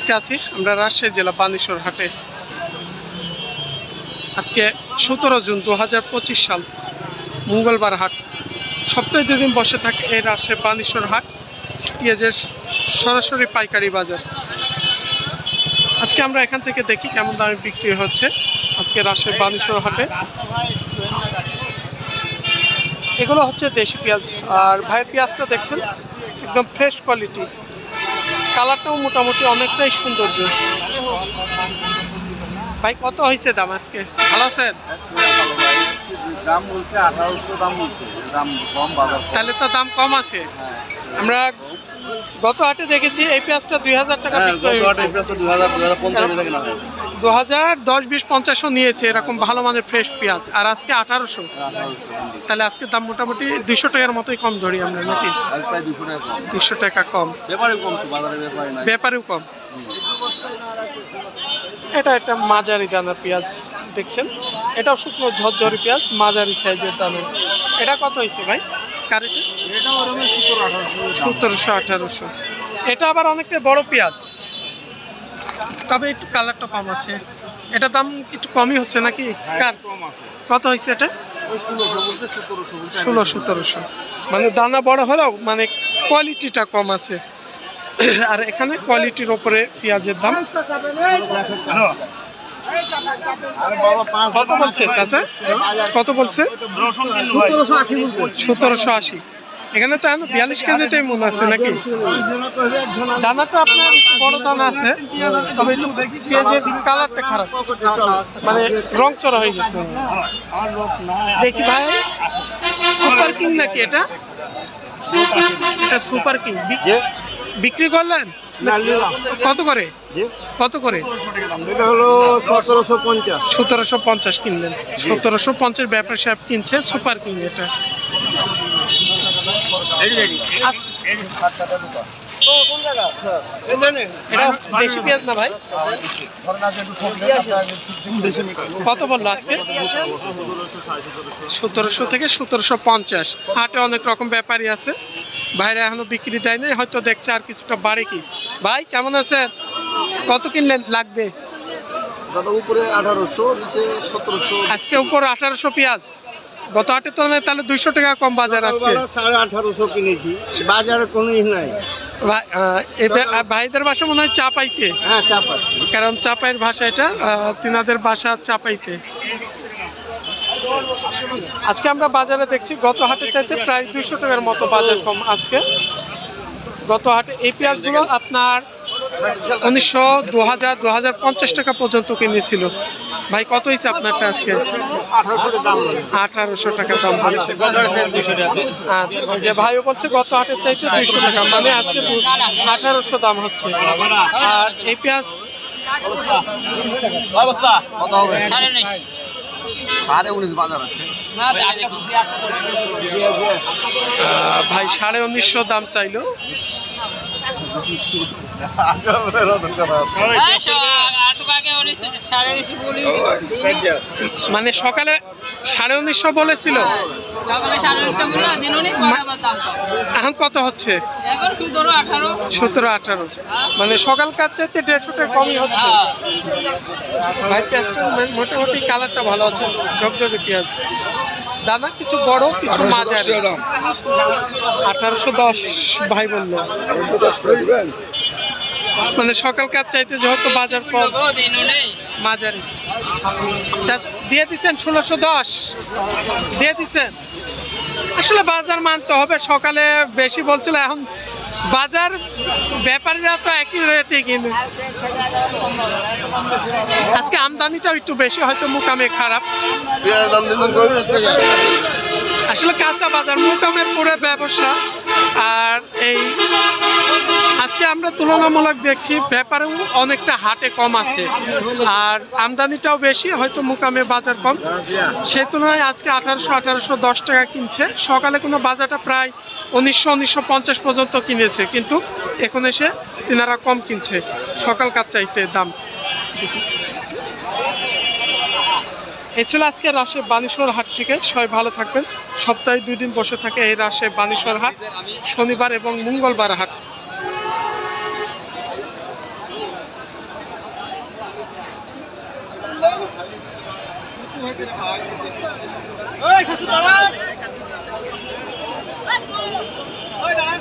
আজকে আছি আমরা রাজশাহী জেলা বানেশ্বর হাটে। আজকে 17 জুন 2025 সাল, মঙ্গলবার হাট। সপ্তাহে 2 দিন বসে থাকে এই রাজশাহী বানেশ্বর হাট, পেঁয়াজের সরাসরি পাইকারি বাজার। আজকে আমরা এখান থেকে দেখি কেমন দামে বিক্রি হচ্ছে আজকে রাজশাহী বানেশ্বর হাটে। এগুলো হচ্ছে দেশি পেঁয়াজ, আর ভাইয়ের পেঁয়াজটা দেখছেন একদম ফ্রেশ কোয়ালিটি, কালারটাও মোটামুটি অনেকটাই সৌন্দর্য। ভাই কত হয়েছে দাম আজকে? ভালো আছেন? দাম বলছে 1800, দাম বলছে দাম কম বাজার, তাহলে তো দাম কম আছে। আমরা গত হাটে দেখেছি এই পেঁয়াজটা 2000 টাকা বিক্রি হয়েছে। 2010, 20, 50 নিয়েছে এরকম ভালো মানের ফ্রেশ পেঁয়াজ, আর আজকে 1800। তাহলে আজকে দাম মোটামুটি 200 টাকার মতোই কম ধরি আমরা, নাকি? 200 টাকা কম, ব্যাপারেও কম। এটা একটা মাঝারি দানার পেঁয়াজ দেখছেন, এটাও শুকনো ঝরঝরি পেঁয়াজ, মাঝারি সাইজের দানা। এটা কত হয়েছে ভাই কারিটা? 1700, 1800। এটা আবার অনেকটা বড় পেঁয়াজ, তবে একটু কালারটা কম আছে। এটা দাম একটু কমই হচ্ছে নাকি? কত হয়েছে এটা? 1600-1700। মানে দানা বড় হলেও মানে কোয়ালিটিটা কম আছে। আর এখানে কোয়ালিটির ওপরে পেঁয়াজের দাম। কত বলছে চাচা? কত বলছে? 1780। এখানে তো 42 কেজিতেই মনে আছে নাকি? দানাটা আপনার একটু বড় দানা আছে, তবে একটু পেঁয়াজের কালারটা খারাপ, মানে রং চড়া হয়ে গেছে। দেখি ভাই, সুপার কিং নাকি এটা? এটা সুপার কিং বিক্রি করলেন? কত করে? কত করে? 1750 কিনলেন। 1750 ব্যাপারী সাহেব কিনছে সুপার কিং। এটা দেশি পেঁয়াজ না ভাই? কত বললো আজকে? 1700 থেকে 1750। হাটে অনেক রকম ব্যাপারী আছে, বাইরে এখনো বিক্রি দেয় নাই, হয়তো দেখছে আর কিছুটা বাড়ে কি। ভাই কেমন আছেন? কত কিনলেন? লাগবে উপরে 1800, নিচে 1700। আজকে উপর 1800 পেঁয়াজ। গত হাটে তো তাহলে 200 টাকা কম বাজার। আজকে 1850 কিনেছি, বাজারে কোনো নাই। ভাইদের বাসা মনে হয় চাপাইতে। হ্যাঁ, চাপাই, কারণ চাপাইয়ের ভাষা এটা, তিনাদের বাসা চাপাইতে। আজকে আমরা বাজারে দেখছি গত হাটে চাইতে প্রায় 200 টাকার মতো বাজার কম আজকে। গত হাটে এই পেঁয়াজগুলো আপনার 1900, 2000, 2050 টাকা পর্যন্ত কিনেছিল। ভাই কত হয়েছে আপনারটা আজকে? 1800 টাকা দাম হয়েছে। যে ভাইও বলছে গত হাটের চাইতে 200 টাকা, মানে আজকে 1800 দাম হচ্ছে। আর এই পেঁয়াজ ভাই 1950 দাম চাইলো। মানে সকালে 1950 বলেছিল, এখন কত হচ্ছে? 17-18। মানে সকালকার চাইতে 150 টাকা কমই হচ্ছে। ভাই পেঁয়াজটা মোটামুটি কালারটা ভালো আছে, ঝকঝকে পেঁয়াজ। দানা কিছু বড়, কিছু মাঝারি। 1810 ভাই বললো। মানে সকালকার চাইতে যেহেতু বাজার কম, মাঝারি দিয়ে দিচ্ছেন। 1610 দিয়ে দিচ্ছেন। আসলে বাজার মানতে হবে, সকালে বেশি বলছিল, এখন বাজার ব্যাপারীরা তো একই রেটে কিনে। আজকে আমদানিটাও একটু বেশি, হয়তো মুকামে খারাপ। আসলে কাঁচা বাজার, মুকামের পুরো ব্যবসা। আর এই আজকে আমরা তুলনামূলক দেখছি ব্যাপারেও অনেকটা হাটে কম আছে, আর আমদানিটাও বেশি, হয়তো মুকামে বাজার কম। সেই তুলনায় আজকে 1810 টাকা কিনছে। সকালে কোনো বাজারটা প্রায় 1900-1950 পর্যন্ত কিনেছে, কিন্তু এখন এসে তিনারা কম কিনছে সকালকার চাইতে দাম। এই ছিল আজকে রাজশাহী বানেশ্বর হাট থেকে। সবাই ভালো থাকবেন। সপ্তাহে 2 দিন বসে থাকে এই রাজশাহী বানেশ্বর হাট, শনিবার এবং মঙ্গলবার হাট। ওই শাশু দাঁড়া